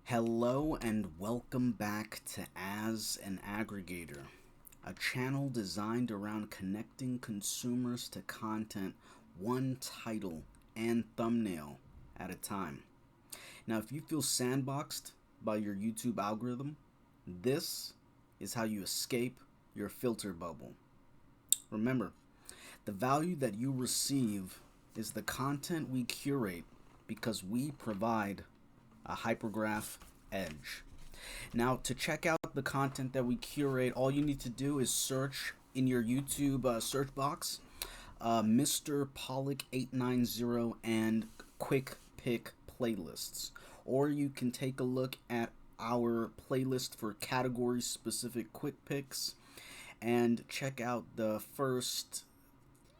Hello and welcome back to As an Aggregator, a channel designed around connecting consumers to content one title and thumbnail at a time. Now, if you feel sandboxed by your YouTube algorithm, this is how you escape your filter bubble. Remember, the value that you receive is the content we curate because we provide a hypergraph edge. Now, to check out the content that we curate, all you need to do is search in your YouTube search box Mr. Pollock 890 and Quick Pick playlists. Or you can take a look at our playlist for category specific quick picks and check out the first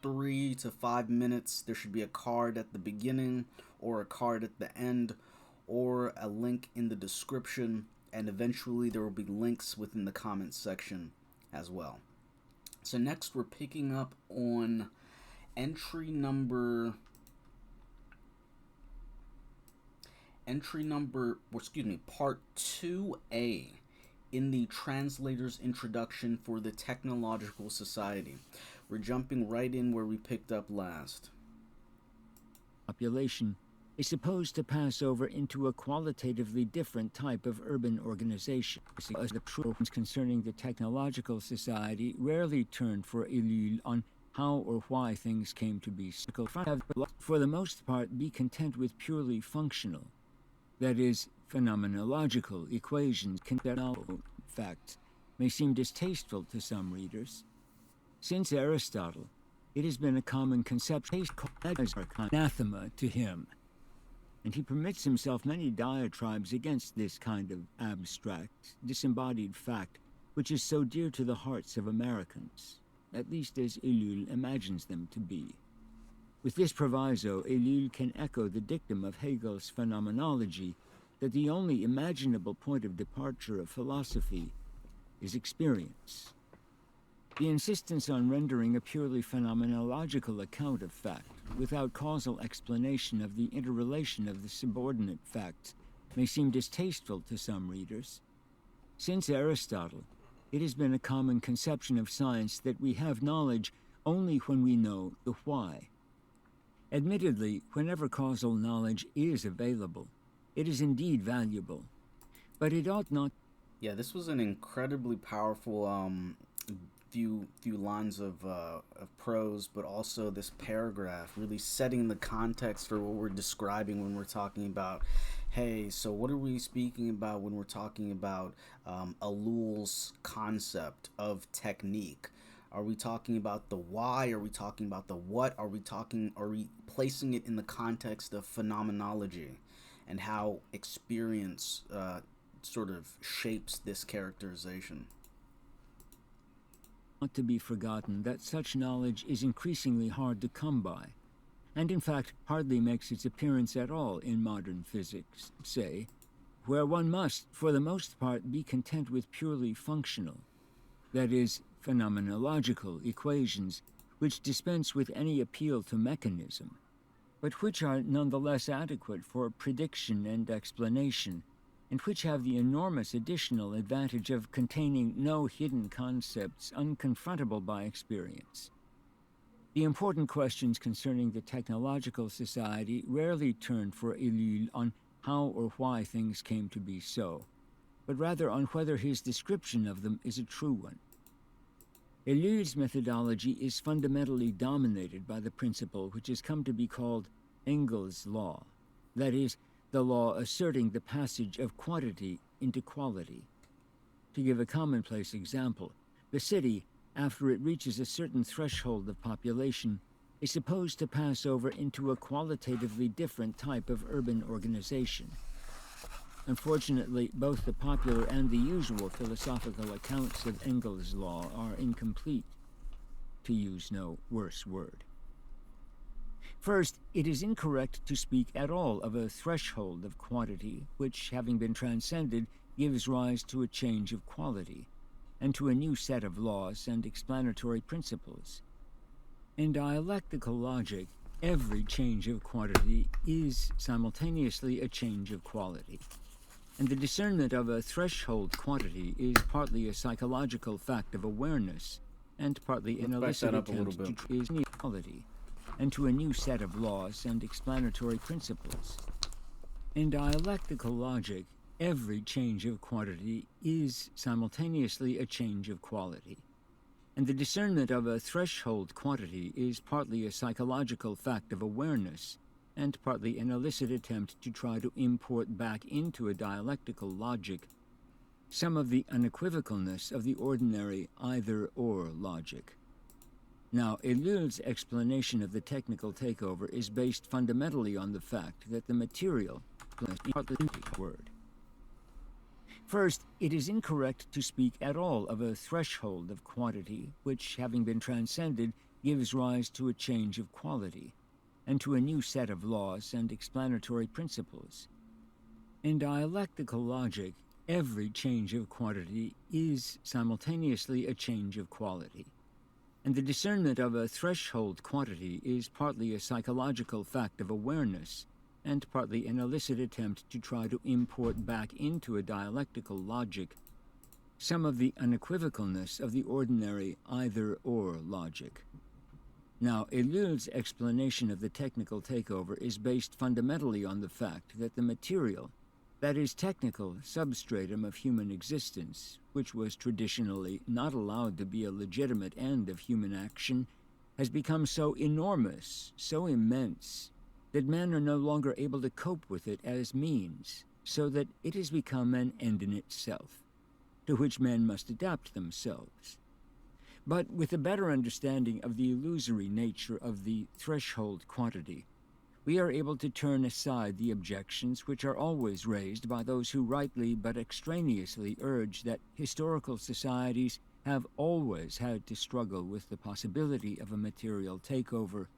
3 to 5 minutes. There should be a card at the beginning or a card at the end, or a link in the description, and eventually there will be links within the comments section as well. So next we're picking up on part 2A in the Translator's Introduction for the Technological Society. We're jumping right in where we picked up last. Population is supposed to pass over into a qualitatively different type of urban organization. As the problems concerning the technological society rarely turn for Ellul on how or why things came to be. For the most part, be content with purely functional, that is, phenomenological equations. Facts may seem distasteful to some readers. Since Aristotle, it has been a common conception as anathema to him, and he permits himself many diatribes against this kind of abstract, disembodied fact which is so dear to the hearts of Americans, at least as Ellul imagines them to be. With this proviso, Ellul can echo the dictum of Hegel's phenomenology that the only imaginable point of departure of philosophy is experience. The insistence on rendering a purely phenomenological account of fact, without causal explanation of the interrelation of the subordinate facts, may seem distasteful to some readers. Since Aristotle, it has been a common conception of science that we have knowledge only when we know the why. Admittedly, whenever causal knowledge is available, it is indeed valuable, but it ought not. Yeah, this was an incredibly powerful few lines of prose, but also this paragraph really setting the context for what we're describing when we're talking about, hey, so what are we speaking about when we're talking about Ellul's concept of technique? Are we talking about the why? Are we talking about the what? Are we placing it in the context of phenomenology and how experience sort of shapes this characterization? Not to be forgotten that such knowledge is increasingly hard to come by, and in fact hardly makes its appearance at all in modern physics, say, where one must, for the most part, be content with purely functional, that is, phenomenological equations which dispense with any appeal to mechanism, but which are nonetheless adequate for prediction and explanation, and which have the enormous additional advantage of containing no hidden concepts unconfrontable by experience. The important questions concerning the technological society rarely turn for Ellul on how or why things came to be so, but rather on whether his description of them is a true one. Ellul's methodology is fundamentally dominated by the principle which has come to be called Engel's law, that is, the law asserting the passage of quantity into quality. To give a commonplace example, the city, after it reaches a certain threshold of population, is supposed to pass over into a qualitatively different type of urban organization. Unfortunately, both the popular and the usual philosophical accounts of Engel's law are incomplete, to use no worse word. First, it is incorrect to speak at all of a threshold of quantity, which, having been transcended, gives rise to a change of quality, and to a new set of laws and explanatory principles. In dialectical logic, every change of quantity is simultaneously a change of quality. And the discernment of a threshold quantity is partly a psychological fact of awareness, and partly an illicit attempt to trace equality, and to a new set of laws and explanatory principles. In dialectical logic, every change of quantity is simultaneously a change of quality. And the discernment of a threshold quantity is partly a psychological fact of awareness, and partly an illicit attempt to try to import back into a dialectical logic some of the unequivocalness of the ordinary either-or logic. Now, Ellul's explanation of the technical takeover is based fundamentally on the fact that the material word. First, it is incorrect to speak at all of a threshold of quantity, which, having been transcended, gives rise to a change of quality, and to a new set of laws and explanatory principles. In dialectical logic, every change of quantity is simultaneously a change of quality. And the discernment of a threshold quantity is partly a psychological fact of awareness, and partly an illicit attempt to try to import back into a dialectical logic some of the unequivocalness of the ordinary either-or logic. Now, Ellul's explanation of the technical takeover is based fundamentally on the fact that the material, that is technical substratum of human existence, which was traditionally not allowed to be a legitimate end of human action, has become so enormous, so immense, that men are no longer able to cope with it as means, so that it has become an end in itself, to which men must adapt themselves. But with a better understanding of the illusory nature of the threshold quantity, we are able to turn aside the objections which are always raised by those who rightly but extraneously urge that historical societies have always had to struggle with the possibility of a material takeover,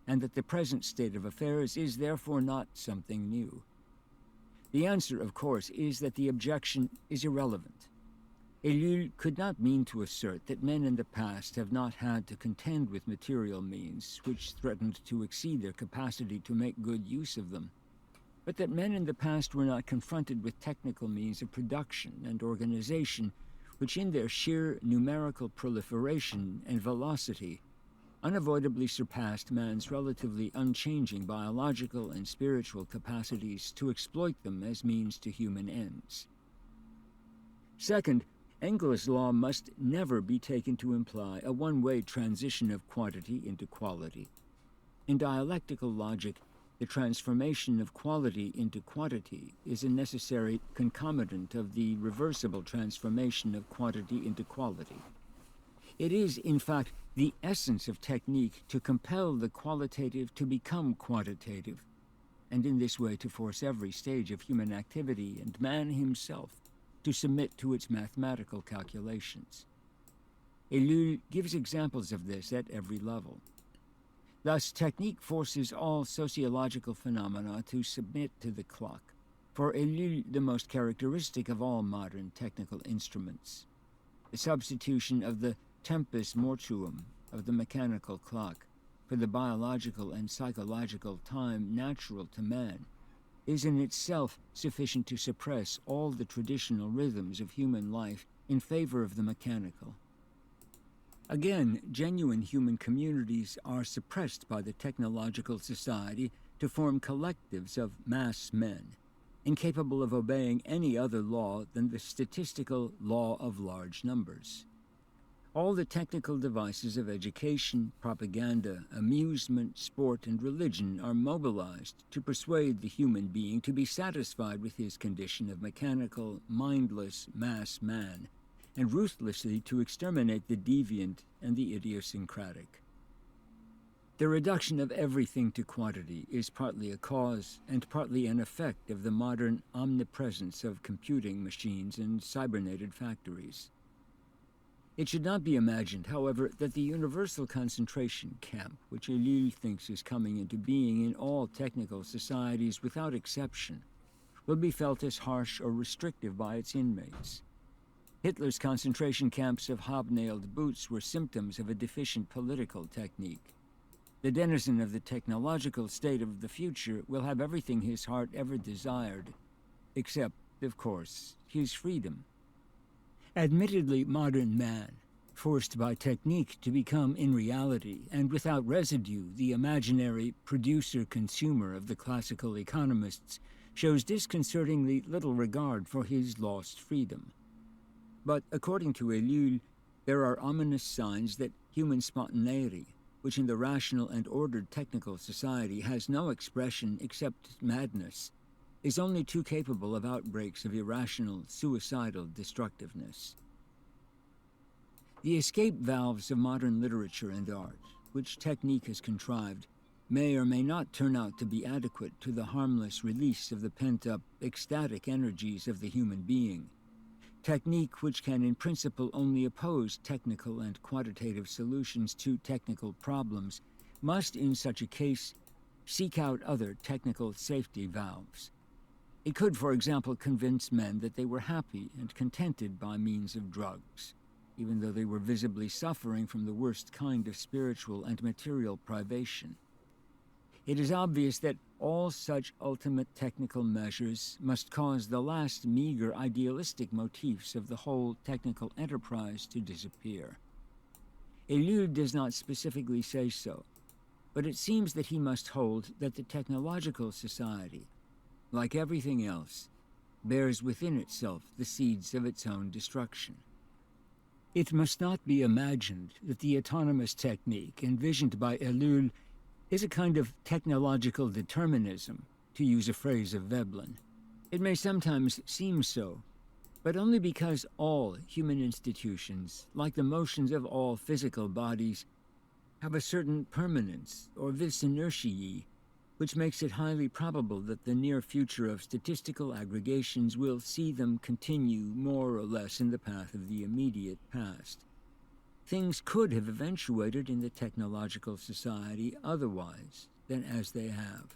and that the present state of affairs is therefore not something new. The answer, of course, is that the objection is irrelevant. Ellul could not mean to assert that men in the past have not had to contend with material means which threatened to exceed their capacity to make good use of them, but that men in the past were not confronted with technical means of production and organization which in their sheer numerical proliferation and velocity unavoidably surpassed man's relatively unchanging biological and spiritual capacities to exploit them as means to human ends. Second, Engel's law must never be taken to imply a one-way transition of quantity into quality. In dialectical logic, the transformation of quality into quantity is a necessary concomitant of the reversible transformation of quantity into quality. It is, in fact, the essence of technique to compel the qualitative to become quantitative, and in this way to force every stage of human activity and man himself to submit to its mathematical calculations. Ellul gives examples of this at every level. Thus, technique forces all sociological phenomena to submit to the clock, for Ellul the most characteristic of all modern technical instruments. The substitution of the tempus mortuum of the mechanical clock for the biological and psychological time natural to man is in itself sufficient to suppress all the traditional rhythms of human life in favor of the mechanical. Again, genuine human communities are suppressed by the technological society to form collectives of mass men, incapable of obeying any other law than the statistical law of large numbers. All the technical devices of education, propaganda, amusement, sport, and religion are mobilized to persuade the human being to be satisfied with his condition of mechanical, mindless mass man, and ruthlessly to exterminate the deviant and the idiosyncratic. The reduction of everything to quantity is partly a cause and partly an effect of the modern omnipresence of computing machines and cybernated factories. It should not be imagined, however, that the universal concentration camp, which Ellul thinks is coming into being in all technical societies without exception, will be felt as harsh or restrictive by its inmates. Hitler's concentration camps of hobnailed boots were symptoms of a deficient political technique. The denizen of the technological state of the future will have everything his heart ever desired, except of course, his freedom. Admittedly, modern man, forced by technique to become in reality, and without residue, the imaginary producer-consumer of the classical economists, shows disconcertingly little regard for his lost freedom. But according to Ellul, there are ominous signs that human spontaneity, which in the rational and ordered technical society has no expression except madness, is only too capable of outbreaks of irrational, suicidal destructiveness. The escape valves of modern literature and art, which technique has contrived, may or may not turn out to be adequate to the harmless release of the pent-up, ecstatic energies of the human being. Technique which can in principle only oppose technical and quantitative solutions to technical problems must in such a case seek out other technical safety valves. It could, for example, convince men that they were happy and contented by means of drugs, even though they were visibly suffering from the worst kind of spiritual and material privation. It is obvious that all such ultimate technical measures must cause the last meager idealistic motifs of the whole technical enterprise to disappear. Ellul does not specifically say so, but it seems that he must hold that the technological society, like everything else, bears within itself the seeds of its own destruction. It must not be imagined that the autonomous technique envisioned by Ellul is a kind of technological determinism, to use a phrase of Veblen. It may sometimes seem so, but only because all human institutions, like the motions of all physical bodies, have a certain permanence, or vis inertiae, which makes it highly probable that the near future of statistical aggregations will see them continue more or less in the path of the immediate past. Things could have eventuated in the technological society otherwise than as they have.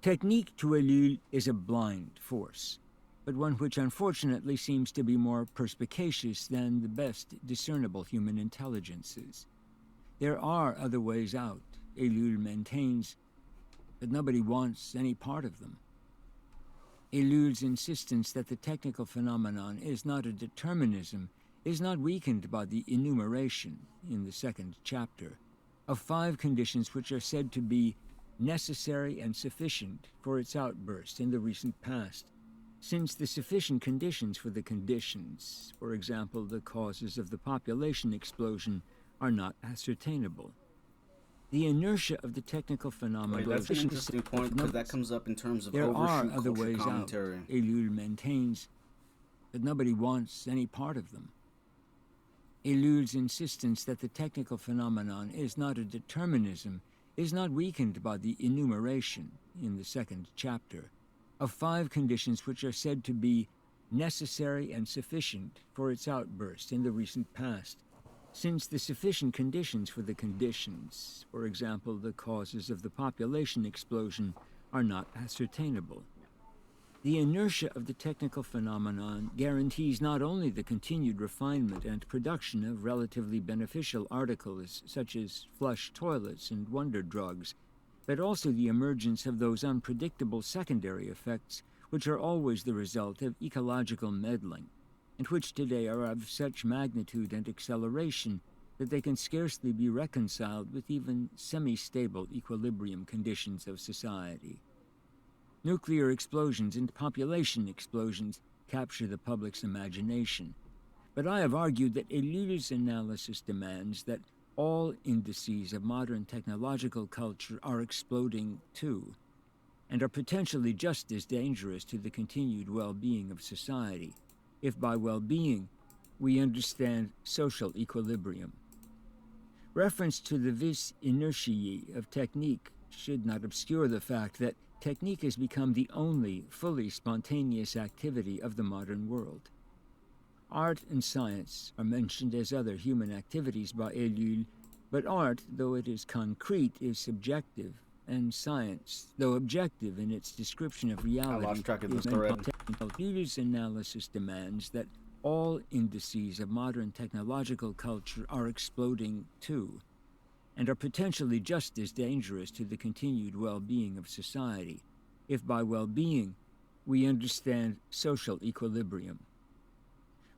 Technique to Ellul is a blind force, but one which unfortunately seems to be more perspicacious than the best discernible human intelligences. There are other ways out, Ellul maintains, but nobody wants any part of them. Ellul's insistence that the technical phenomenon is not a determinism is not weakened by the enumeration, in the second chapter, of 5 conditions which are said to be necessary and sufficient for its outburst in the recent past, since the sufficient conditions for the conditions, for example, the causes of the population explosion, are not ascertainable. The inertia of the technical phenomenon... That's an interesting point, because that comes up in terms of there are overshoot other culture ways commentary. out, Ellul maintains, but nobody wants any part of them. Ellul's insistence that the technical phenomenon is not a determinism is not weakened by the enumeration, in the second chapter, of 5 conditions which are said to be necessary and sufficient for its outburst in the recent past, since the sufficient conditions for the conditions, for example, the causes of the population explosion, are not ascertainable. The inertia of the technical phenomenon guarantees not only the continued refinement and production of relatively beneficial articles such as flush toilets and wonder drugs, but also the emergence of those unpredictable secondary effects which are always the result of ecological meddling, and which today are of such magnitude and acceleration that they can scarcely be reconciled with even semi-stable equilibrium conditions of society. Nuclear explosions and population explosions capture the public's imagination, but I have argued that Ellul's analysis demands that all indices of modern technological culture are exploding too, and are potentially just as dangerous to the continued well-being of society, if by well-being we understand social equilibrium. Reference to the vis inertiae of technique should not obscure the fact that technique has become the only fully spontaneous activity of the modern world. Art and science are mentioned as other human activities by Ellul, but art, though it is concrete, is subjective, and science, though objective in its description of reality, I lost track of this is thread. technical. Ellul's analysis demands that all indices of modern technological culture are exploding too, and are potentially just as dangerous to the continued well-being of society, if by well-being we understand social equilibrium.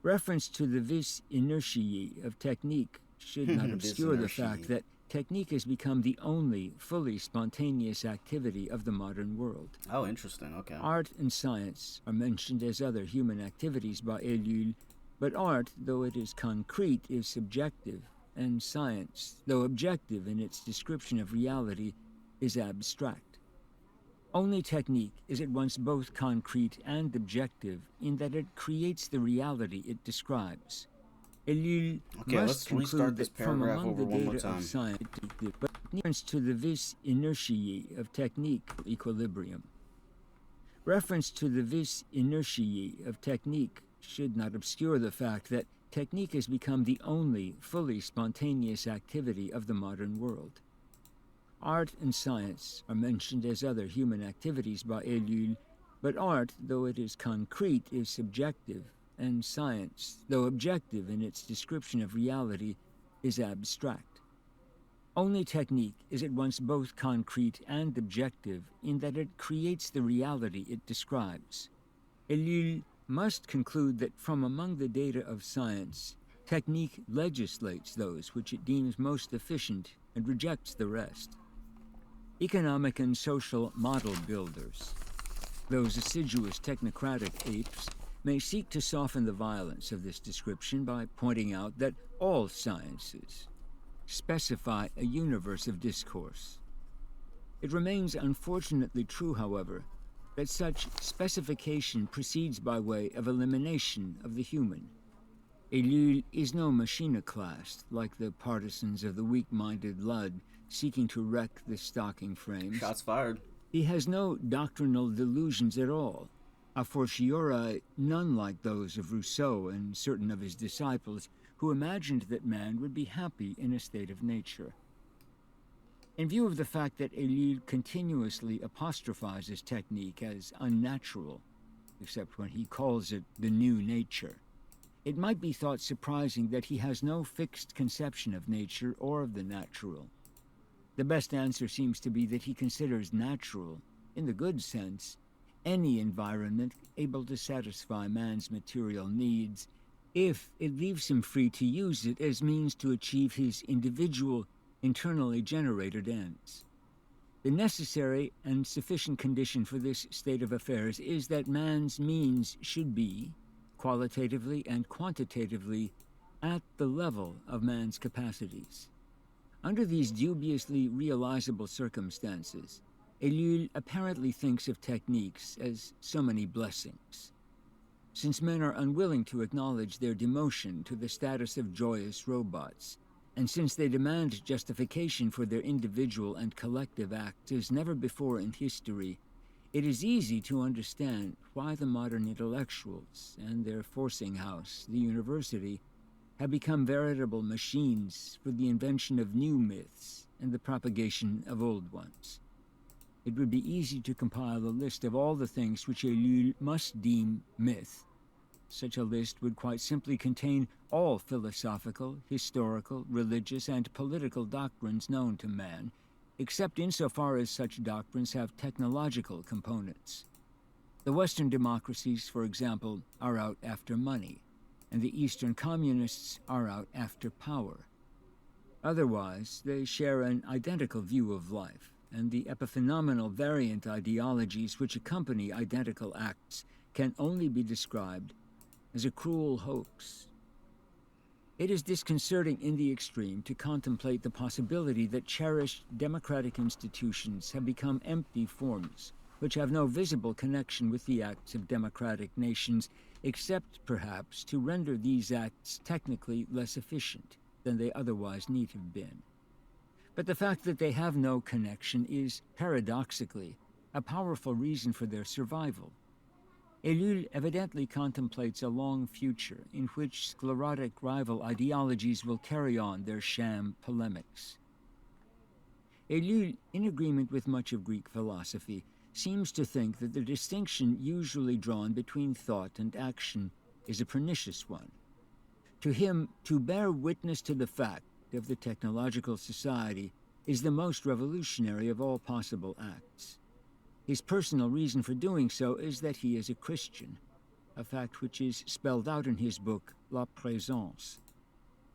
Reference to the vis inertiae of technique should not obscure the fact that technique has become the only fully spontaneous activity of the modern world. Oh, interesting. Okay. Art and science are mentioned as other human activities by Ellul, but art, though it is concrete, is subjective, and science, though objective in its description of reality, is abstract. Only technique is at once both concrete and objective in that it creates the reality it describes. Ellul must conclude that from among the data of science, but reference to the vis inertiae of technique equilibrium. Reference to the vis inertiae of technique should not obscure the fact that technique has become the only fully spontaneous activity of the modern world. Art and science are mentioned as other human activities by Ellul, but art, though it is concrete, is subjective, and science, though objective in its description of reality, is abstract. Only technique is at once both concrete and objective in that it creates the reality it describes. Ellul must conclude that from among the data of science, technique legislates those which it deems most efficient and rejects the rest. Economic and social model builders, those assiduous technocratic apes, may seek to soften the violence of this description by pointing out that all sciences specify a universe of discourse. It remains unfortunately true, however, that such specification proceeds by way of elimination of the human. Ellul is no machinoclast like the partisans of the weak-minded Lud seeking to wreck the stocking frames. Shots fired. He has no doctrinal delusions at all, a fortiori none like those of Rousseau and certain of his disciples who imagined that man would be happy in a state of nature. In view of the fact that Ellul continuously apostrophizes technique as unnatural, except when he calls it the new nature, it might be thought surprising that he has no fixed conception of nature or of the natural. The best answer seems to be that he considers natural, in the good sense, any environment able to satisfy man's material needs, if it leaves him free to use it as means to achieve his individual, internally generated ends. The necessary and sufficient condition for this state of affairs is that man's means should be, qualitatively and quantitatively, at the level of man's capacities. Under these dubiously realizable circumstances, Ellul apparently thinks of techniques as so many blessings. Since men are unwilling to acknowledge their demotion to the status of joyous robots, and since they demand justification for their individual and collective acts as never before in history, it is easy to understand why the modern intellectuals and their forcing house, the university, have become veritable machines for the invention of new myths and the propagation of old ones. It would be easy to compile a list of all the things which Ellul must deem myth. Such a list would quite simply contain all philosophical, historical, religious, and political doctrines known to man, except insofar as such doctrines have technological components. The Western democracies, for example, are out after money, and the Eastern communists are out after power. Otherwise, they share an identical view of life, and the epiphenomenal variant ideologies which accompany identical acts can only be described as a cruel hoax. It is disconcerting in the extreme to contemplate the possibility that cherished democratic institutions have become empty forms, which have no visible connection with the acts of democratic nations, except perhaps to render these acts technically less efficient than they otherwise need have been. But the fact that they have no connection is, paradoxically, a powerful reason for their survival. Ellul evidently contemplates a long future in which sclerotic rival ideologies will carry on their sham polemics. Ellul, in agreement with much of Greek philosophy, seems to think that the distinction usually drawn between thought and action is a pernicious one. To him, to bear witness to the fact of the technological society is the most revolutionary of all possible acts. His personal reason for doing so is that he is a Christian, a fact which is spelled out in his book, La Présence.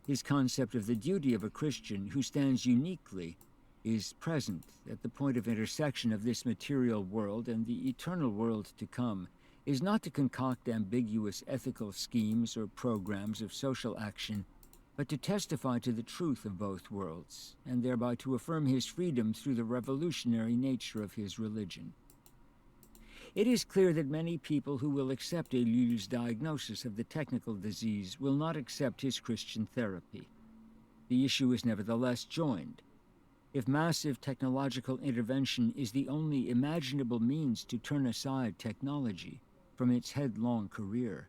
His concept of the duty of a Christian who stands uniquely is present at the point of intersection of this material world and the eternal world to come, is not to concoct ambiguous ethical schemes or programs of social action, but to testify to the truth of both worlds, and thereby to affirm his freedom through the revolutionary nature of his religion. It is clear that many people who will accept Ellul's diagnosis of the technical disease will not accept his Christian therapy. The issue is nevertheless joined. If massive technological intervention is the only imaginable means to turn aside technology from its headlong career,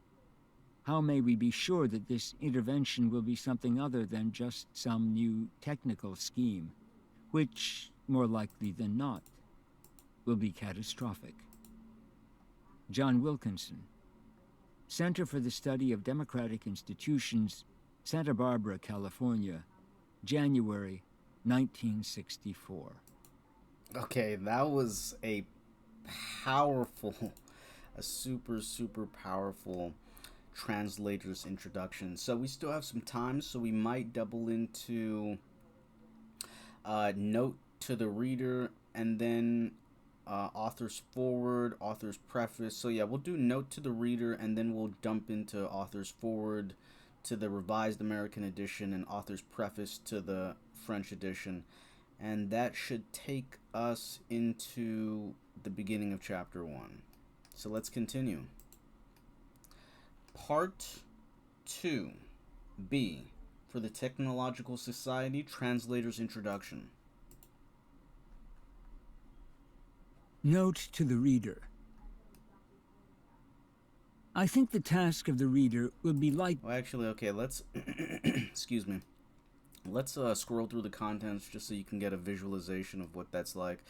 how may we be sure that this intervention will be something other than just some new technical scheme, which, more likely than not, will be catastrophic? John Wilkinson, Center for the Study of Democratic Institutions, Santa Barbara, California, January 1964. Okay, that was a super powerful translator's introduction. So we still have some time, so we might double into note to the reader, and then author's forward, author's preface. So yeah, we'll do note to the reader, and then we'll jump into author's forward to the Revised American Edition and author's preface to the French edition. And that should take us into the beginning of chapter 1. So let's continue. Part 2B for the Technological Society Translator's Introduction. Note to the reader. I think the task of the reader will be light. Well, actually, okay, let's excuse me. Let's scroll through the contents just so you can get a visualization of what that's like.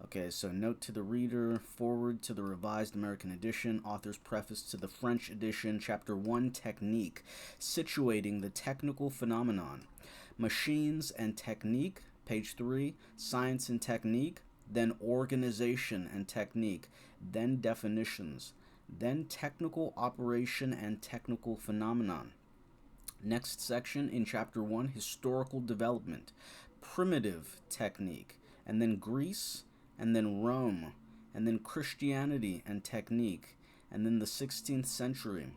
Okay, so note to the reader, forward to the Revised American Edition, author's preface to the French edition, chapter 1, technique, situating the technical phenomenon. Machines and technique, page 3, science and technique, then organization and technique, then definitions, then technical operation and technical phenomenon. Next section in chapter 1, historical development, primitive technique, and then Greece, and then Rome, and then Christianity and technique, and then the 16th century,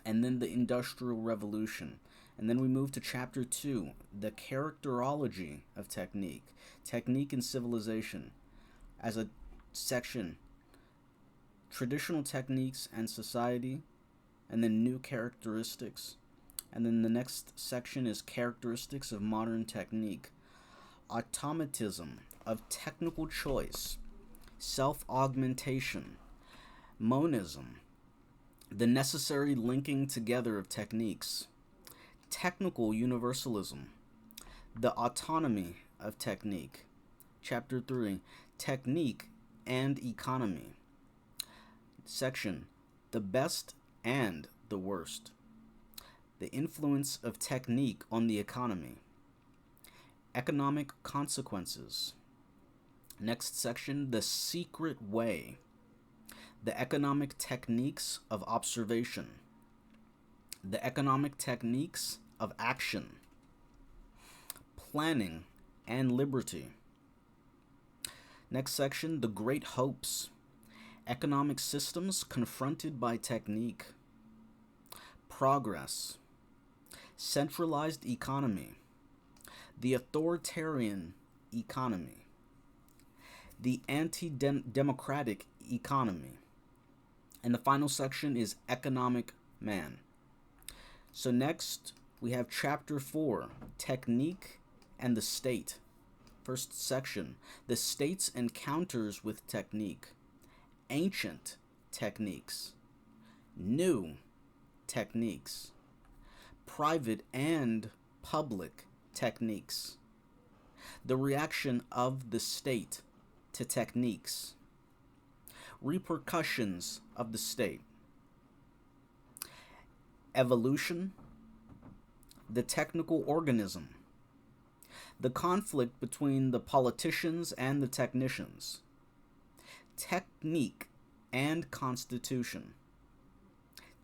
and then the Industrial Revolution. And then we move to chapter 2, the characterology of technique, technique and civilization. As a section, traditional techniques and society, and then new characteristics. And then the next section is characteristics of modern technique, automatism of technical choice, self-augmentation, monism, the necessary linking together of techniques, technical universalism, the autonomy of technique. Chapter 3, technique and economy. Section, the best and the worst. The influence of technique on the economy. Economic consequences. Next section, the secret way. The economic techniques of observation. The economic techniques of action. Planning and liberty. Next section, the great hopes. Economic systems confronted by technique. Progress. Centralized economy. The authoritarian economy. The anti-democratic economy. And the final section is economic man. So next, we have chapter 4, technique and the state. First section, the state's encounters with technique. Ancient techniques. New techniques. Private and public techniques. The reaction of the state to techniques. Repercussions of the state. Evolution. The technical organism. The conflict between the politicians and the technicians. technique and constitution,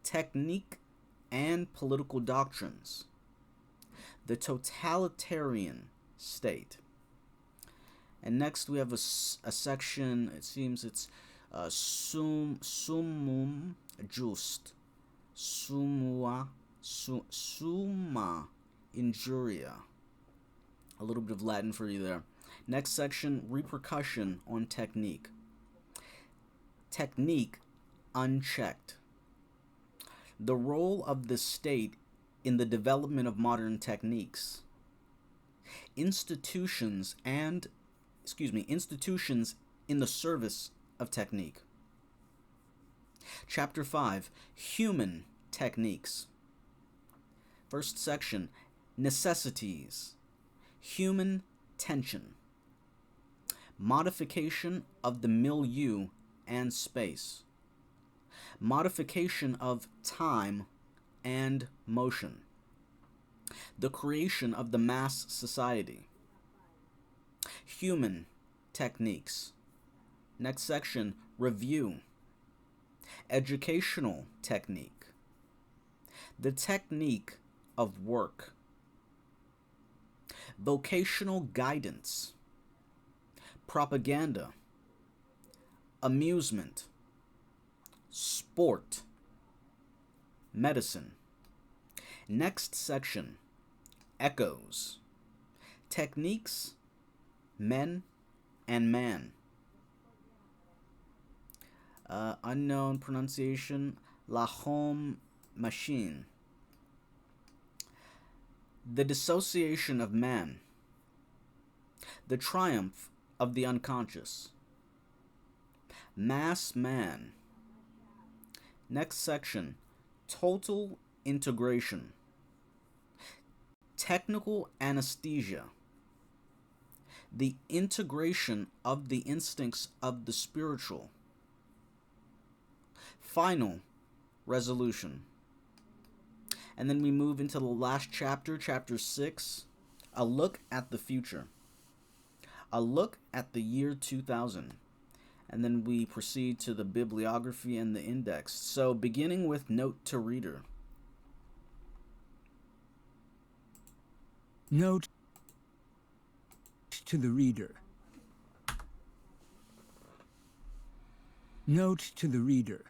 technique and political doctrines, the totalitarian state. And next we have a section, it seems it's summum just, summa injuria. A little bit of Latin for you there. Next section, repercussion on technique. Technique unchecked. The role of the state in the development of modern techniques. Institutions in the service of technique. Chapter 5, human techniques. First section, necessities, human tension, modification of the milieu and space, modification of time and motion, the creation of the mass society, human techniques. Next section, review, educational technique, the technique of work, vocational guidance, propaganda, amusement, sport, medicine. Next section, echoes, techniques, men and man. Unknown pronunciation, la home machine. The dissociation of man, the triumph of the unconscious, mass man. Next section, total integration, technical anesthesia, the integration of the instincts of the spiritual, final resolution. And then we move into the last chapter, chapter 6, a look at the future, a look at the year 2000. And then we proceed to the bibliography and the index. So beginning with note to reader. Note to the reader. Note to the reader.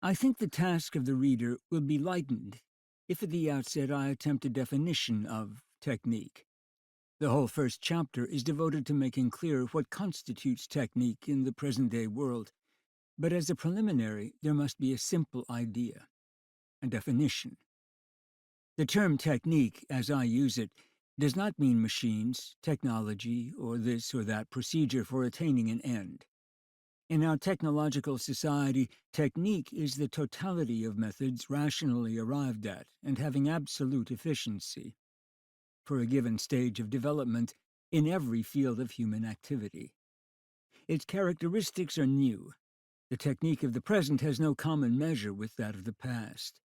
I think the task of the reader will be lightened if at the outset I attempt a definition of technique. The whole first chapter is devoted to making clear what constitutes technique in the present-day world, but as a preliminary, there must be a simple idea, a definition. The term technique, as I use it, does not mean machines, technology, or this or that procedure for attaining an end. In our technological society, technique is the totality of methods rationally arrived at and having absolute efficiency for a given stage of development in every field of human activity. Its characteristics are new. The technique of the present has no common measure with that of the past.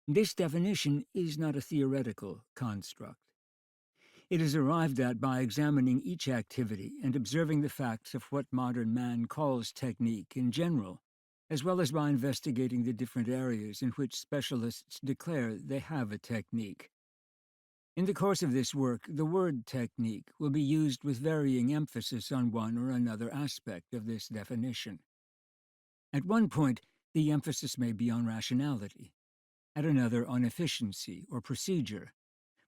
This definition is not a theoretical construct. It is arrived at by examining each activity and observing the facts of what modern man calls technique in general, as well as by investigating the different areas in which specialists declare they have a technique. In the course of this work, the word technique will be used with varying emphasis on one or another aspect of this definition. At one point, the emphasis may be on rationality, at another on efficiency or procedure,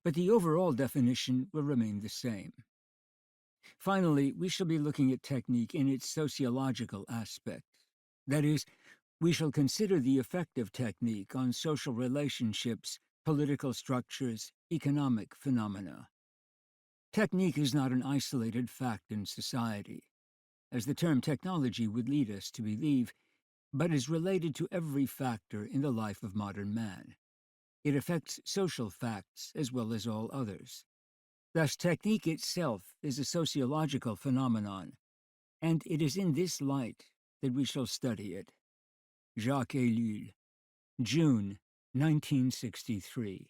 but the overall definition will remain the same. Finally, we shall be looking at technique in its sociological aspect. That is, we shall consider the effect of technique on social relationships, political structures, economic phenomena. Technique is not an isolated fact in society, as the term technology would lead us to believe, but is related to every factor in the life of modern man. It affects social facts as well as all others. Thus, technique itself is a sociological phenomenon, and it is in this light that we shall study it. Jacques Ellul, June 1963.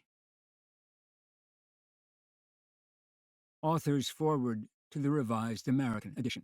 Author's foreword to the Revised American edition.